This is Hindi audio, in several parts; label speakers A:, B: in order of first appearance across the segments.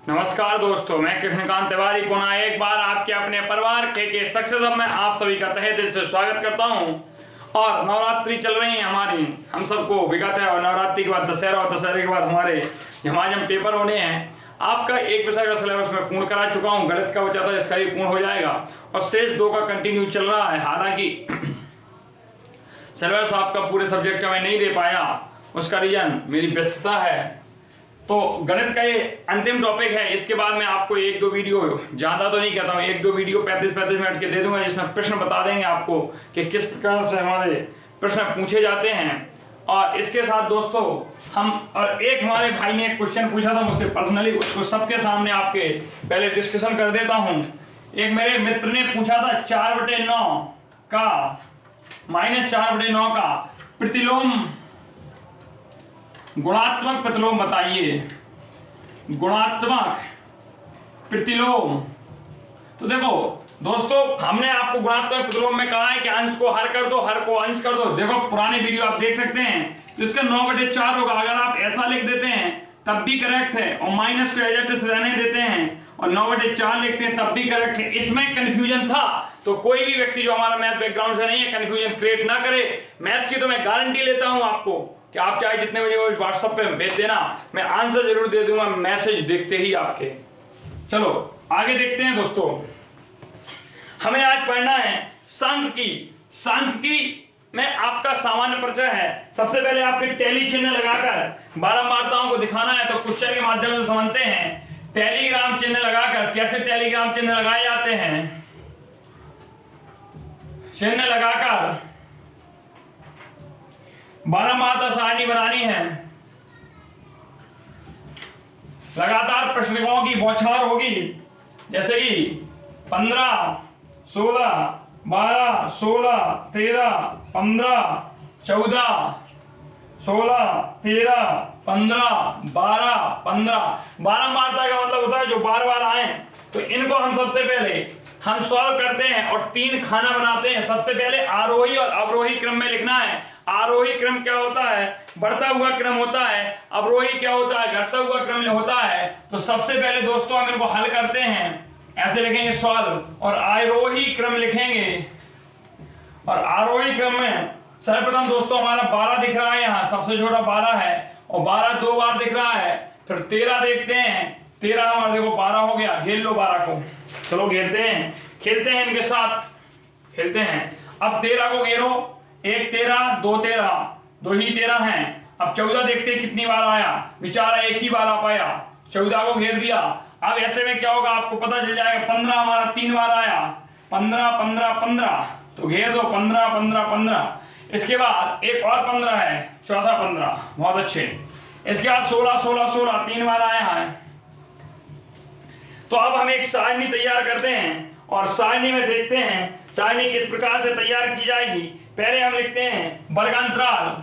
A: नमस्कार दोस्तों, मैं कृष्णकांत तिवारी पुनः एक बार आपके अपने परिवार के सक्सेस अब में आप सभी का तहे दिल से स्वागत करता हूं। और नवरात्रि चल रही है हमारी, हम सबको विगत है। और नवरात्रि के बाद दशहरा और दशहरे के बाद हमारे झमाझम पेपर होने हैं। आपका एक विषय का सिलेबस मैं पूर्ण करा चुका हूं, गणित का बचा था, इसका भी पूर्ण हो जाएगा और शेष 2 का कंटिन्यू चल रहा है। हालांकि सिलेबस आपका पूरे सब्जेक्ट का मैं नहीं दे पाया, उसका रीजन मेरी व्यस्तता है। तो गणित का ये अंतिम टॉपिक है। इसके बाद मैं आपको 1-2 वीडियो, ज़्यादा तो नहीं कहता हूँ, 1-2 वीडियो 35-35 मिनट के दे दूंगा, जिसमें प्रश्न बता देंगे आपको कि किस प्रकार से हमारे प्रश्न पूछे जाते हैं। और इसके साथ दोस्तों हम, और एक हमारे भाई ने एक क्वेश्चन पूछा था मुझसे पर्सनली, उसको सबके सामने आपके पहले डिस्कशन कर देता हूँ। एक मेरे मित्र ने पूछा था 4/9 का -4/9 का प्रतिलोम, गुणात्मक प्रतिलोम बताइए। गुणात्मक प्रतिलोम, तो देखो दोस्तों, हमने आपको गुणात्मक प्रतिलोम में कहा है कि अंश को हर कर दो, हर को अंश कर दो। देखो पुराने वीडियो आप देख सकते हैं, तो इसका 9/4 होगा। अगर आप ऐसा लिख देते हैं तब भी करेक्ट है, और माइनस को एज इट इज रहने देते हैं और 9/4 लिखते हैं तब भी करेक्ट है। इसमें कंफ्यूजन था, तो कोई भी व्यक्ति जो हमारा मैथ बैकग्राउंड से नहीं है, कंफ्यूजन क्रिएट ना करे। मैथ की तो मैं गारंटी लेता हूं आपको कि आप चाहे जितने बजे व्हाट्सएप पे भेज देना, मैं आंसर जरूर दे दूंगा मैसेज देखते ही आपके। चलो आगे देखते हैं दोस्तों। हमें आज पढ़ना है सांख्यिकी। सांख्यिकी में आपका सामान्य परिचय है। सबसे पहले आपके टैली चिन्ह लगाकर बारंबारताओं को दिखाना है, तो क्वेश्चन के माध्यम से समझते हैं। टेलीग्राम चिन्ह लगाकर, कैसे टेलीग्राम चिन्ह लगाए जाते हैं, चिन्ह लगाकर बारंबारता सारणी बनानी है। लगातार प्रश्नों की बौछार होगी, जैसे कि 15, 16, 12, 16, 13, 15, 14, 16, 13, 15, 12, 15। बारंबारता का मतलब होता है जो बार बार आए। तो इनको हम सबसे पहले हम सॉल्व करते हैं और 3 खाना बनाते हैं। सबसे पहले आरोही और अवरोही क्रम में लिखना है। आरोही क्रम क्या होता है? बढ़ता हुआ क्रम होता है। अवरोही क्या होता है? घटता हुआ क्रम होता है। तो सबसे पहले दोस्तों हम इनको हल करते हैं, ऐसे लिखेंगे सॉल्व, और आरोही क्रम लिखेंगे। और आरोही क्रम में सर्वप्रथम दोस्तों हमारा 12 दिख रहा है, यहाँ सबसे छोटा 12 है, और 12 2 बार दिख रहा है। फिर 13 देखते हैं, 13 हमारा देखो 12 हो गया, घेर लो 12 को। चलो घेरते हैं, खेलते हैं इनके साथ, खेलते हैं। अब 13 को घेरो, 1 13, 2 13, 2 ही 13 हैं। अब 14 देखते हैं कितनी बार आया, बेचारा एक ही बार आ पाया, 14 को घेर दिया। अब ऐसे में क्या होगा आपको पता चल जाएगा, 15 हमारा 3 बार आया, 15 15 15, तो घेर दो 15 15 15। इसके बाद एक और 15 है, चौथा 15, बहुत अच्छे। इसके बाद 16 16 16, 3 बार आया है। तो अब हम एक सारणी तैयार करते हैं और सारणी में देखते हैं सारणी किस प्रकार से तैयार की जाएगी। पहले हम लिखते हैं वर्गांतराल,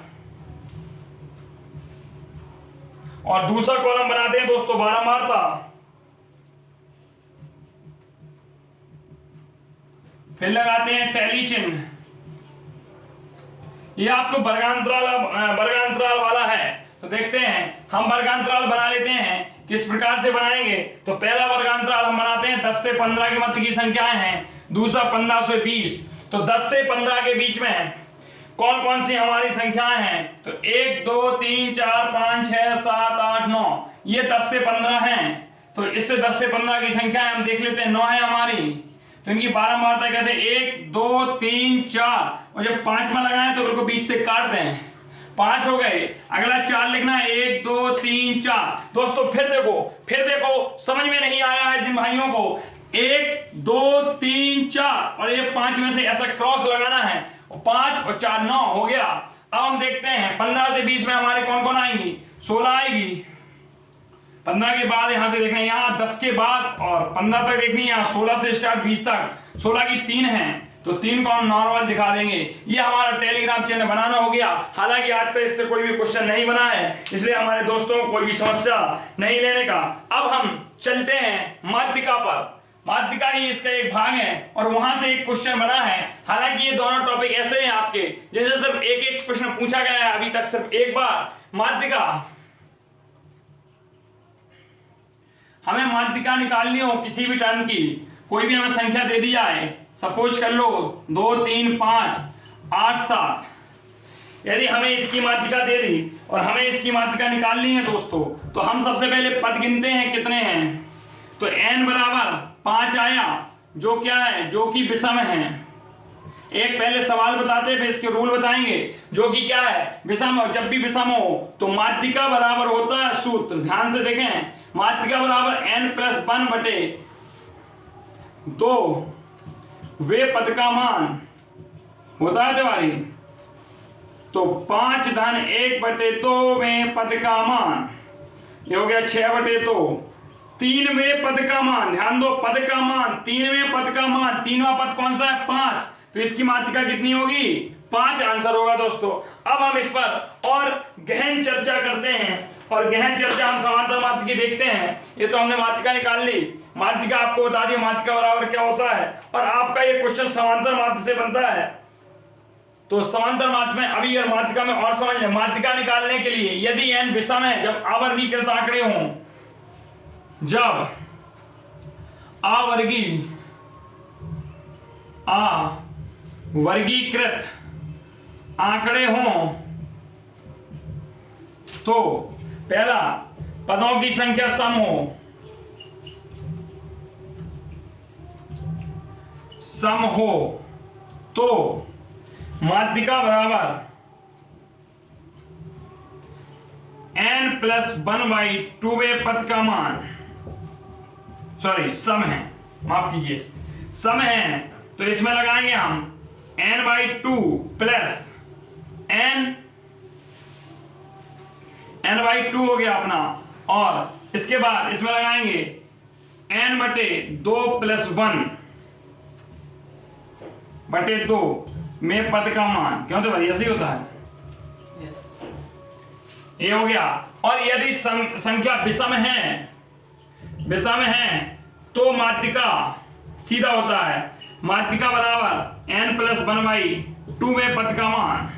A: और दूसरा कॉलम बनाते हैं दोस्तों बारंबारता। फिर लगाते हैं टैली चिन्ह। ये आपको वर्गांतराल वाला है। तो देखते हैं हम वर्गांतराल बना लेते हैं। किस प्रकार से बनाएंगे? तो पहला वर्गांतराल हम बनाते हैं 10 से 15 के मध्य की संख्याएं हैं, दूसरा 15 से 20। तो 10 से 15 के बीच में कौन कौन सी हमारी संख्याएं हैं? तो 1 2 3 4 5 6 7 8 9, ये 10 से 15 हैं। तो इससे 10 से 15 की संख्याएं हम देख लेते हैं, 9 है हमारी। तो इनकी बारंबारता कैसे? 1 2 3 4, और जब 5 में लगाएं तो इनको 20 से काट दें, 5 हो गए। अगला 4 लिखना है, 1 2 3 4। दोस्तों फिर देखो समझ में नहीं आया है जिन भाइयों को, 1 2 3 4 और ये 5 में से ऐसा क्रॉस लगाना है, 5 और 4 9 हो गया। अब हम देखते हैं 15 से 20 में हमारे कौन कौन आएंगी? 16 आएगी। 15 के बाद यहां से देखना है, यहाँ 10 के बाद और 15 तक देखनी है, यहाँ 16 से स्टार्ट 20 तक। 16 की 3 है, तो 3 को हम नॉर्मल दिखा देंगे। ये हमारा टेलीग्राम चिन्ह बनाना हो गया। हालांकि आज तक इससे कोई भी क्वेश्चन नहीं बना है, इसलिए हमारे दोस्तों को कोई भी समस्या नहीं लेने का। अब हम चलते हैं माध्यिका पर। माध्यिका ही इसका एक भाग है और वहां से एक क्वेश्चन बना है। हालांकि ये दोनों टॉपिक ऐसे हैं आपके, जैसे सिर्फ एक एक प्रश्न पूछा गया है अभी तक सिर्फ एक बार। माध्यिका हमें माध्यिका निकालनी हो किसी भी टर्म की, कोई भी हमें संख्या दे दी जाए, सपोज कर लो 2 3 5 8 7, यदि हमें इसकी माध्यिका दे दी और हमें इसकी माध्यिका निकालनी है दोस्तों, तो हम सबसे पहले पद गिनते हैं कितने हैं। तो n बराबर 5 आया, जो क्या है, जो कि विषम है। एक पहले सवाल बताते फिर इसके रूल बताएंगे, जो कि क्या है, विषम हो। जब भी विषम हो तो माध्यिका बराबर होता है सूत्र, ध्यान से देखें, माध्यिका बराबर n+1/2 वे पद का मान होता है तिवारी। तो 5-1/2 में पद का मान, ये हो गया 6/2। 3वें पद का मान, ध्यान दो, पद का मान, 3वें पद का मान, 3वां पद कौन सा है, 5, तो इसकी माध्यिका कितनी होगी, 5 आंसर होगा दोस्तों। अब हम इस पर और गहन चर्चा करते हैं, और गहन चर्चा हम समांतर माध्यिका देखते हैं। ये तो हमने माध्यिका निकाल ली, माध्यिका आपको बता दी माध्यिका बराबर क्या होता है, और आपका ये क्वेश्चन समांतर माध्य से बनता है। तो समांतर माध्य में अभी यार माध्यिका में और समझ लें, माध्यिका निकालने के लिए यदि n विषम है, जब अवर्गीकृत आंकड़े हों, जब वर्गीकृत आंकड़े हों, तो पहला पदों की संख्या सम हो तो माध्यिका बराबर n+1/2 पद का मान, सॉरी सम है, माफ कीजिए, सम है, तो इसमें लगाएंगे हम n/2 प्लस n/2 हो गया अपना, और इसके बाद इसमें लगाएंगे n/2 + 1/2 में पद का मान। क्यों, तो भाई ऐसे ही होता है, ये हो गया। और यदि संख्या विषम है तो माध्यिका सीधा होता है, माध्यिका बराबर n+1/2 में पद का मान।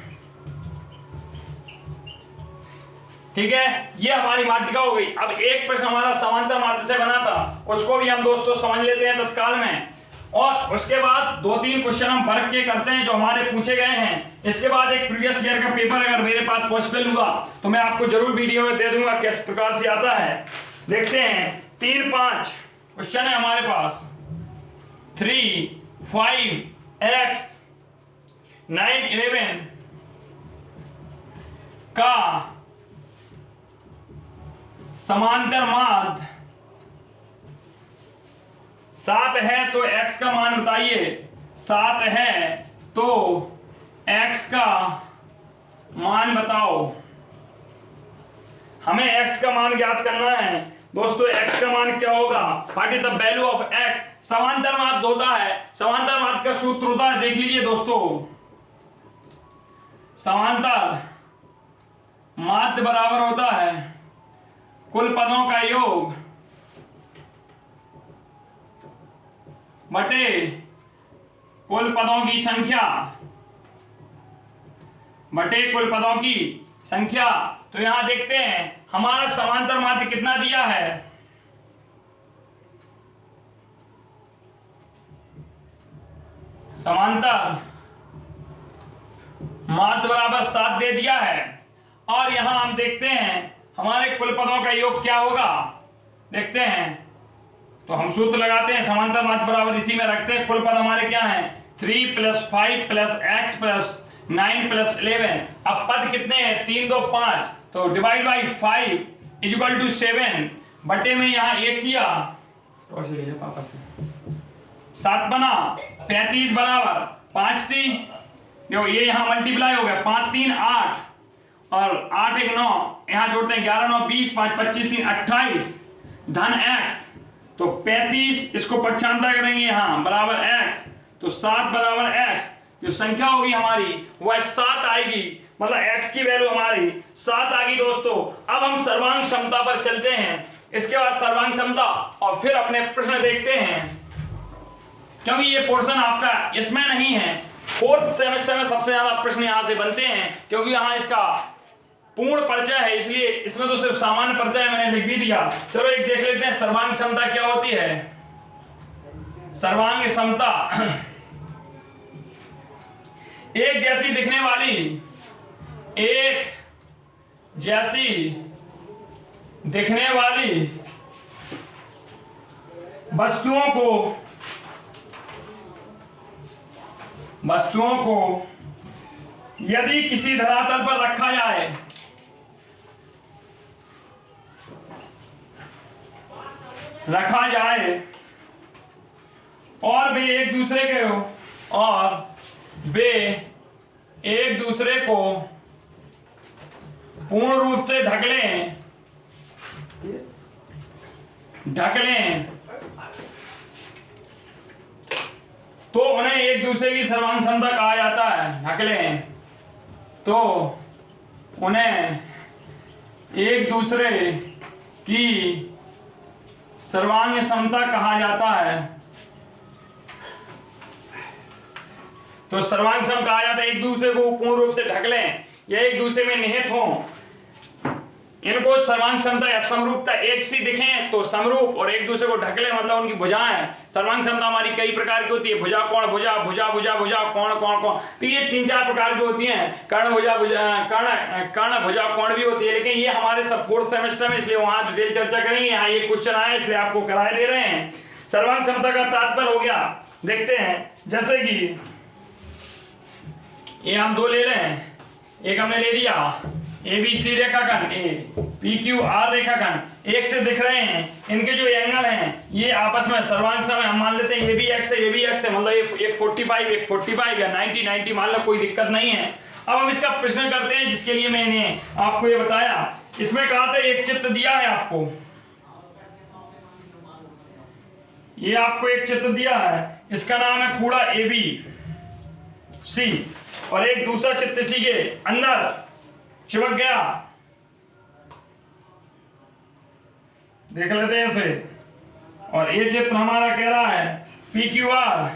A: ठीक है, ये हमारी माध्यिका हो गई। अब एक प्रश्न हमारा समांतर माध्य से बना था, उसको भी हम दोस्तों समझ लेते हैं तत्काल में, और उसके बाद 2-3 क्वेश्चन हम वर्ग के करते हैं जो हमारे पूछे गए हैं। इसके बाद एक प्रीवियस ईयर का पेपर अगर मेरे पास पॉसिबल हुआ तो मैं आपको जरूर वीडियो में दे दूंगा किस प्रकार से आता है। देखते हैं, 3-5 क्वेश्चन है हमारे पास। 3 5 x 9 11 का समांतर माध्य 7 है तो x का मान बताइए। 7 है तो x का मान बताओ। हमें x का मान ज्ञात करना है दोस्तों। x का मान क्या होगा, what is the value of x। समांतर माध्य होता है, समांतर माध्य का सूत्र होता है, देख लीजिए दोस्तों, समांतर माध्य बराबर होता है कुल पदों का योग बटे कुल पदों की संख्या बटे कुल पदों की संख्या। तो यहां देखते हैं हमारा समांतर माध्य कितना दिया है, समांतर माध्य बराबर 7 दे दिया है। और यहां हम देखते हैं हमारे कुल पदों का योग क्या होगा, देखते हैं। तो हम सूत्र लगाते हैं, समांतर माध्य बराबर इसी में रखते हैं। कुल पद हमारे क्या हैं, 3 + 5 + x + 9 + 11। अब पद कितने हैं, 3 2 5, तो डिवाइड बाई 5 = 7 बटे में यहाँ 1 किया तो 7 बना, 35 बराबर 5 3, देखो ये यहाँ मल्टीप्लाई हो गया, 5 3 8 और 8 1 9, यहाँ जोड़ते हैं 11 9 20, 5 25 3 28 धन x, तो 35 इसको पक्षांतर करेंगे यहाँ बराबर x, तो 7 बराबर x। जो संख्या होगी हमारी वह 7 आएगी, मतलब x की वैल्यू हमारी 7 आ गई दोस्तों। अब हम सर्वांग क्षमता पर चलते हैं, इसके बाद सर्वांग क्षमता और फिर अपने प्रश्न देखते हैं, क्योंकि ये पोर्शन आपका इसमें नहीं है। 4th सेमेस्टर में सबसे ज्यादा प्रश्न यहाँ से बनते हैं, क्योंकि यहाँ इसका पूर्ण परिचय है, इसलिए इसमें तो सिर्फ सामान्य परिचय है, मैंने लिख भी दिया। चलो एक देख लेते हैं सर्वांग क्षमता क्या होती है। सर्वांग क्षमता एक जैसी दिखने वाली वस्तुओं को यदि किसी धरातल पर रखा जाए और वे एक दूसरे को पूर्ण रूप से ढक लें तो उन्हें एक दूसरे की सर्वांग क्षमता कहा जाता है। ढक लें तो उन्हें एक दूसरे की सर्वांग क्षमता कहा जाता है। तो सर्वांग क्षम कहा जाता है एक दूसरे को पूर्ण रूप से ढक लें या एक दूसरे में निहित हों, इनको सर्वांग क्षमता या समरूपता एक सी दिखें तो समरूप, और एक दूसरे को ढक लें मतलब उनकी भुजाएं। सर्वांग क्षमता हमारी कई प्रकार की होती है, भुजा कोण भुजा, भुजा भुजा भुजा, कोण कोण कोण, तो ये 3-4 प्रकार की होती हैं। कर्ण भुजा कर्ण भुजा कोण भी होती है, लेकिन ये हमारे सब 4th सेमेस्टर में, इसलिए वहां डिटेल चर्चा करेंगे। यहाँ ये क्वेश्चन आए इसलिए आपको कराए दे रहे हैं। सर्वांग क्षमता का तात्पर्य हो गया, देखते हैं, जैसे कि ये हम 2 ले रहे हैं, एक हमने ले लिया ABC रेखाखंड, PQR रेखाखंड एक से दिख रहे हैं, इनके जो एंगल हैं ये आपस में सर्वांग सम है। हम मान लेते हैं ये भी x है, मतलब एक 45 या 90 मान लो, कोई दिक्कत नहीं है। अब हम इसका प्रश्न करते हैं, जिसके लिए मैंने आपको ये बताया। इसमें कहा था एक चित्र दिया है आपको, ये आपको एक चित्र दिया है, इसका नाम है कूड़ा ABC, और एक दूसरा चित्र इसी के अंदर चिपक गया, देख लेते हैं इसे। और ये चित्र हमारा कह रहा है PQR,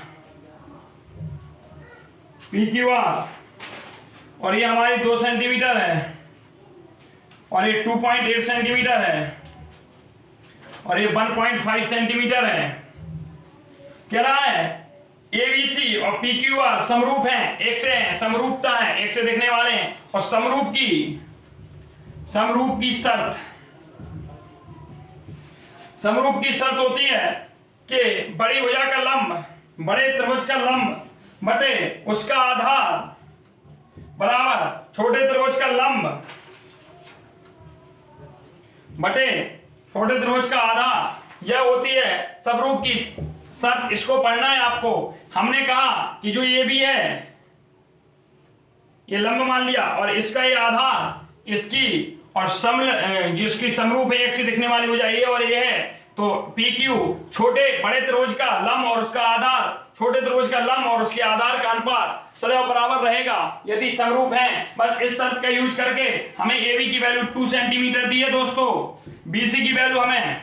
A: और ये हमारी 2 सेंटीमीटर है, और ये 2.8 सेंटीमीटर है, और ये 1.5 सेंटीमीटर है। कह रहा है ABC और PQR समरूप हैं, एक से हैं, समरूपता है, एक से दिखने वाले हैं। और समरूप की शर्त होती है कि बड़ी भुजा का लंब, बड़े त्रिभुज का लंब बटे उसका आधार बराबर छोटे त्रिभुज का लंब बटे छोटे त्रिभुज का आधार। यह होती है समरूप की शर्त। इसको पढ़ना है आपको। हमने कहा कि जो ये भी है, ये लंब मान लिया, और इसका ये आधार, इसकी और जिसकी समरूप है, एक से दिखने वाली भुजा ये और ये है, तो PQ बड़े त्रिभुज का लंब और उसका आधार, छोटे त्रिभुज का लंब और उसके आधार का अनुपात सदैव बराबर रहेगा यदि समरूप है। बस इस शर्त का यूज करके हमें AB की वैल्यू 2 सेंटीमीटर दी है दोस्तों, BC की वैल्यू हमें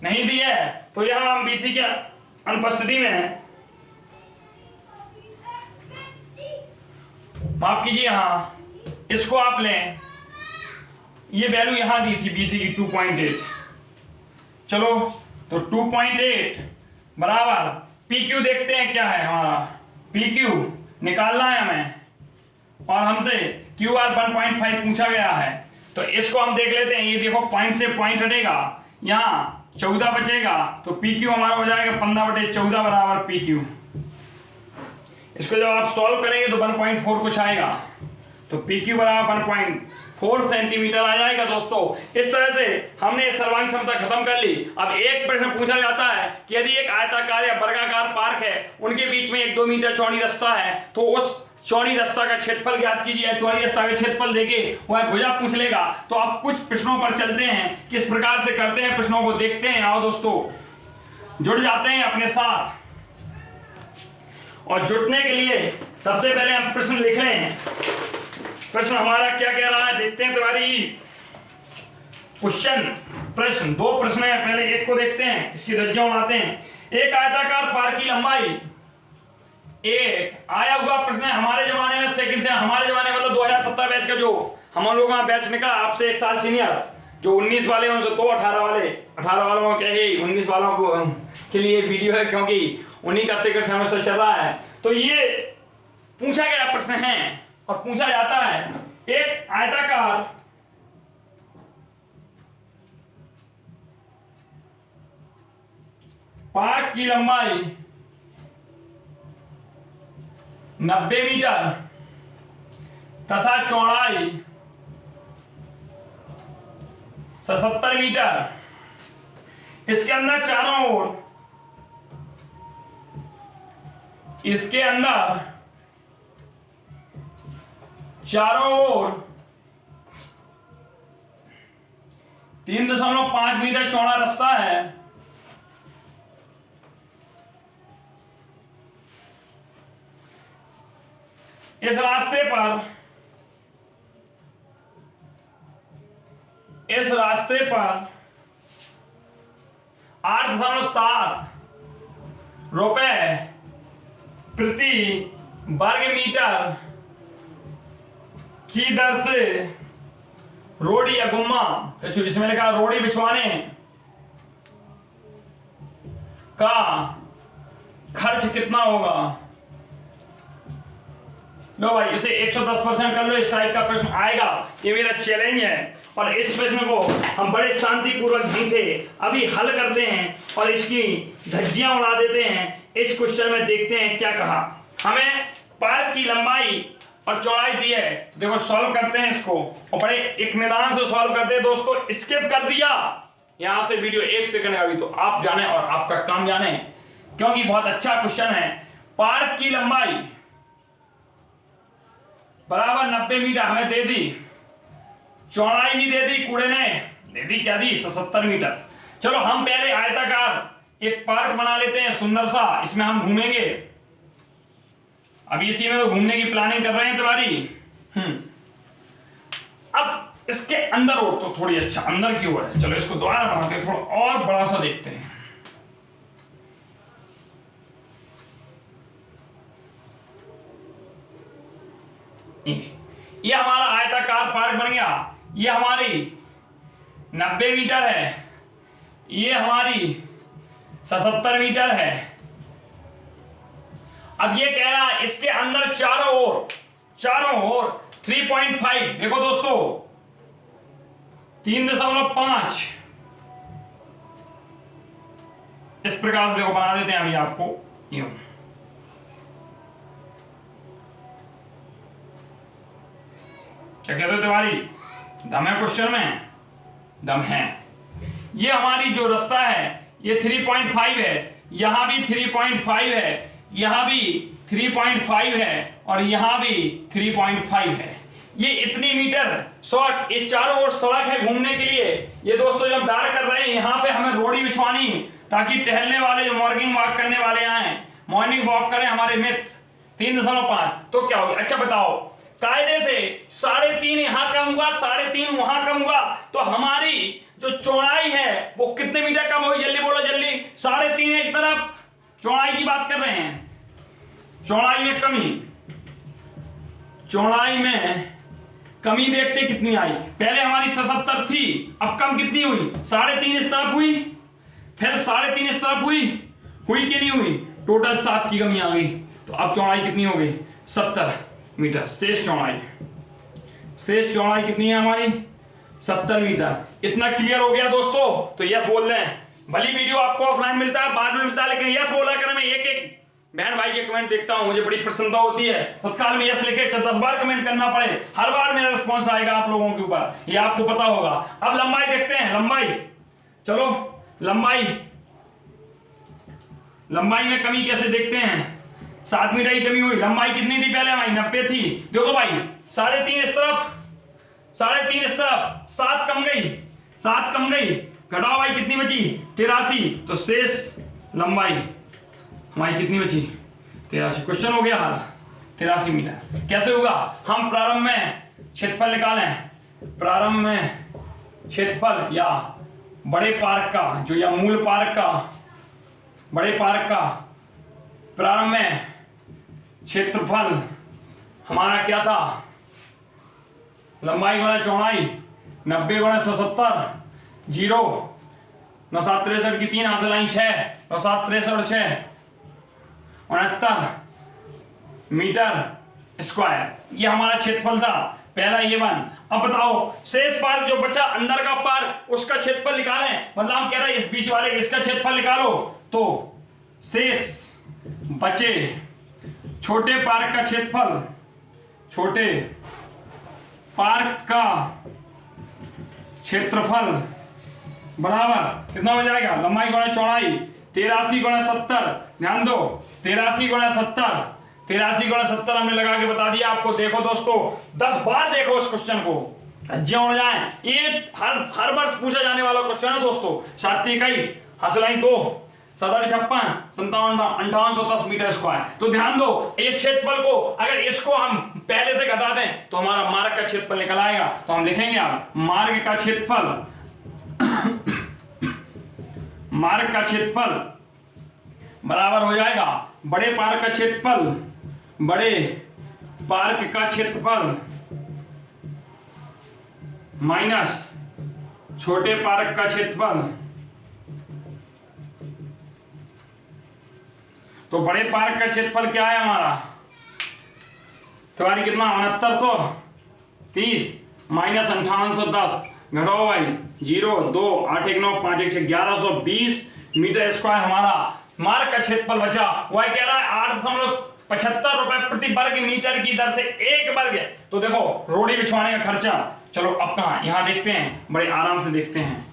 A: नहीं दी है, तो यहां हम BC के अनुपस्थिति में, माफ कीजिए, यहां इसको आप लें, ये वैल्यू यहां दी थी BC की 2.8। चलो तो 2.8 बराबर PQ देखते हैं क्या है हमारा, PQ निकालना है हमें, और हमसे QR 1.5 पूछा गया है। तो इसको हम देख लेते हैं। ये देखो पॉइंट से पॉइंट हटेगा, यहाँ 14 बचेगा, तो PQ हमारा हो जाएगा 15/14 बराबर PQ। इसको जब आप सॉल्व करेंगे तो 1.4 कुछ आएगा, तो PQ बराबर 1.4 सेंटीमीटर आ जाएगा दोस्तों। इस तरह से हमने सर्वांग क्षमता खत्म कर ली। अब एक प्रश्न पूछा जाता है कि यदि एक आयताकार या वर्गाकार पार्क है, उनके बीच में 1-2 मीटर चौड़ी रास्ता है, तो उस चौड़ी रास्ता का क्षेत्रफल ज्ञात कीजिए। चौड़ी रास्ता का क्षेत्रफल देके वह भुजा पूछ लेगा। तो अब कुछ प्रश्नों पर चलते हैं, किस प्रकार से करते हैं प्रश्नों को देखते हैं। आओ दोस्तों, जुड़ जाते हैं अपने साथ। और जुटने के लिए सबसे पहले हम प्रश्न लिख रहे हैं। प्रश्न हमारा क्या कह रहा है देखते हैं तुम्हारी क्वेश्चन। प्रश्न 2 प्रश्न है, पहले एक को देखते हैं, इसकी रज्जा उड़ाते हैं। एक आयताकार पार्क की लंबाई, एक आया हुआ प्रश्न है हमारे जमाने में, सेकंड से हमारे जमाने मतलब 2017 बैच का जो हम लोगों का बैच निकला आपसे 1 साल सीनियर, जो 19 वाले हैं उनसे तो 18 वालों को क्या है, 19 वालों को के लिए वीडियो है, क्योंकि उन्हीं का सेकंड सेमेस्टर चल रहा है। तो ये पूछा गया प्रश्न है और पूछा जाता है, एक आयताकार पार्क की लंबाई 90 मीटर तथा चौड़ाई 77 मीटर, इसके अंदर चारों ओर चारों ओर 3.5 मीटर चौड़ा रास्ता है। इस रास्ते पर 8.7 रुपए प्रति वर्ग मीटर की दर से रोड़ी या गुम्मा, इसमें लिखा रोड़ी बिछवाने का खर्च कितना होगा। लो भाई, इसे 110% कर लो, इस टाइप का प्रश्न आएगा, ये मेरा चैलेंज है। और इस प्रश्न को हम बड़े शांतिपूर्वक ढंग से अभी हल करते हैं और इसकी धज्जियां उड़ा देते हैं। इस क्वेश्चन में देखते हैं क्या कहा। हमें पार्क की लंबाई और चौड़ाई दी है, देखो सॉल्व करते हैं इसको, और बड़े इत्मीनान से सॉल्व करते हैं। दोस्तों स्किप कर दिया यहां से वीडियो 1 सेकंड का भी, तो आप जाने और आपका काम जाने, क्योंकि बहुत अच्छा क्वेश्चन है। पार्क की लंबाई बराबर 90 मीटर हमें दे दी, चौड़ाई भी दे दी, कूड़े ने दे दी, क्या दी, 77 मीटर। चलो हम पहले आयताकार एक पार्क बना लेते हैं सुंदर सा, इसमें हम घूमेंगे। अभी इसी में तो घूमने की प्लानिंग कर रहे हैं तुम्हारी। अब इसके अंदर और तो थोड़ी अच्छा अंदर की ओर है, चलो इसको दोबारा बनाते हैं, थोड़ा और बड़ा सा देखते हैं। ये हमारा आयताकार पार्क बन गया, ये हमारी 90 मीटर है, ये हमारी 77 मीटर है। अब ये कह रहा है इसके अंदर चारों ओर 3.5, देखो दोस्तों 3.5 इस प्रकार से देखो बना देते हैं अभी आपको यूं। क्या कहते हो तिवारी, दम है क्वेश्चन में, दम है। ये हमारी जो रास्ता है ये 3.5 है, यहां भी 3.5 है, यहां भी 3.5 है और यहां भी 3.5 है। ये इतनी मीटर शॉर्ट, ये चारों ओर सड़क है घूमने के लिए। ये दोस्तों जब डार कर रहे हैं यहां पे हमें रोड़ी बिछवानी, ताकि टहलने वाले जो मॉर्निंग वॉक करने वाले आए, मॉर्निंग वॉक करें हमारे मित्र। 3.5 तो क्या होगा, अच्छा बताओ, कायदे से 3.5 यहां कम हुआ, 3.5 वहां कम हुआ, तो हमारी जो चौड़ाई है वो कितने मीटर कम होगी, जल्दी बोलो जल्दी। 3.5 एक तरफ, चौड़ाई की बात कर रहे हैं, चौड़ाई में कमी देखते कितनी आई। पहले हमारी 77 थी, अब कम कितनी हुई, 3.5 इस तरफ हुई, फिर 3.5 इस तरफ हुई कि नहीं हुई, टोटल 7 की कमी आ गई। तो अब चौड़ाई कितनी हो गई, 70 मीटर। शेष चौड़ाई कितनी है हमारी, 70 मीटर। इतना क्लियर हो गया दोस्तों, तो यस बोल रहे हैं। भली वीडियो आपको ऑफलाइन मिलता है, बाद में मिलता है, लेकिन यस बोला कर। मैं एक बहन भाई के कमेंट देखता हूं, मुझे बड़ी प्रसन्नता होती है। तत्काल में यस लिखे 10 बार कमेंट करना पड़े, हर बार मेरा रिस्पॉन्स आएगा आप लोगों के ऊपर, ये आपको पता होगा। अब लंबाई देखते हैं, चलो लंबाई में कमी कैसे देखते हैं। 7 मीटर की कमी हुई। लंबाई कितनी थी पहले हमारी, 90 थी। देखो भाई 3.5 इस तरफ, 3.5 इस तरफ, 7 कम गई, घटाओ भाई कितनी बची, 83। तो शेष लंबाई हमारी कितनी बची, 83। क्वेश्चन हो गया हल, 83 मीटर। कैसे होगा, हम प्रारंभ में क्षेत्रफल निकालें, प्रारंभ में क्षेत्रफल या बड़े पार्क का जो, या मूल पार्क का, बड़े पार्क का प्रारंभ में क्षेत्रफल हमारा क्या था, लंबाई गुणा चौड़ाई 90 गुणा 170 जीरो 9 7 63 की 3 हासिल आई 6 9 7 63 6 69 मीटर स्क्वायर। ये हमारा क्षेत्रफल था पहला ये वन। अब बताओ शेष पार्क जो बचा अंदर का पार्क उसका क्षेत्रफल निकालें, मतलब हम कह रहे हैं इस बीच वाले इसका क्षेत्रफल निकालो। तो शेष बचे छोटे पार्क का क्षेत्रफल, छोटे पार्क का क्षेत्रफल बराबर कितना हो जाएगा, लंबाई गुणा चौड़ाई 83 गुणा 70। ध्यान दो 83 गुणा 70, 83 गुणा 70 हमने लगा के बता दिया आपको। देखो दोस्तों 10 बार देखो इस क्वेश्चन को, धज्जियां उड़ जाए। ये हर वर्ष पूछा जाने वाला क्वेश्चन है दोस्तों। 7 21 हासिल 2 7 56 57 5810 मीटर स्क्वायर। तो ध्यान दो इस क्षेत्रफल को अगर इसको हम पहले से घटा दें तो हमारा मार्ग का क्षेत्रफल निकल आएगा। तो हम लिखेंगे आप मार्ग का क्षेत्रफल मार्ग का क्षेत्रफल बराबर हो जाएगा बड़े पार्क का क्षेत्रफल, बड़े पार्क का क्षेत्रफल माइनस छोटे पार्क का क्षेत्रफल। तो बड़े पार्क का क्षेत्रफल क्या है हमारा, तुम्हारी कितना 6930 माइनस 5810 घटाओ भाई 0 2 8 1 9 5 1 6 1120 मीटर स्क्वायर हमारा मार्ग का क्षेत्रफल बचा। वह कह रहा है 8.75 रुपए प्रति वर्ग मीटर की दर से 1 वर्ग है। तो देखो रोड़ी बिछवाने का खर्चा, चलो अब कहाँ यहाँ देखते हैं, बड़े आराम से देखते हैं,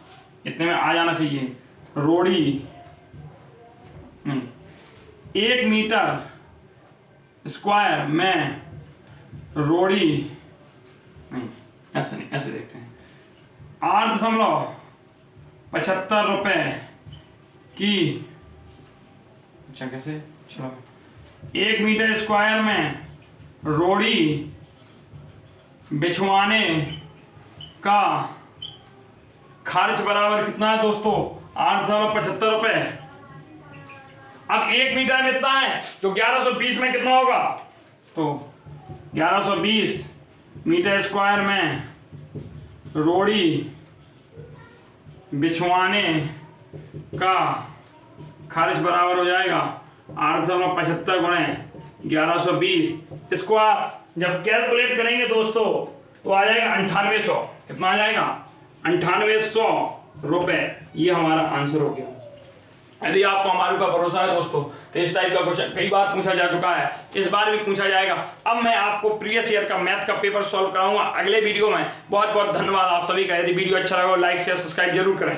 A: इतने में आ जाना चाहिए। रोड़ी 1 मीटर स्क्वायर में रोड़ी नहीं, ऐसे नहीं, ऐसे देखते हैं 8.75 रुपए की, अच्छा कैसे, चलो 1 मीटर स्क्वायर में रोड़ी बिछवाने का खर्च बराबर कितना है दोस्तों 8.75 रुपए। अब 1 मीटर में इतना है तो 1120 में कितना होगा, तो 1120 मीटर स्क्वायर में रोड़ी बिछवाने का खर्च बराबर हो जाएगा 8.75 गुणे 1120। इसको आप जब कैलकुलेट करेंगे दोस्तों तो आ जाएगा 9800। कितना आ जाएगा 9800 रुपए। ये हमारा आंसर हो गया। यदि आपको हमारे ऊपर भरोसा है दोस्तों तो इस टाइप का क्वेश्चन कई बार पूछा जा चुका है, इस बार भी पूछा जाएगा। अब मैं आपको प्रीवियस ईयर का मैथ का पेपर सॉल्व कराऊंगा अगले वीडियो में। बहुत बहुत धन्यवाद आप सभी का। यदि वीडियो अच्छा लगा लाइक शेयर सब्सक्राइब जरूर करें।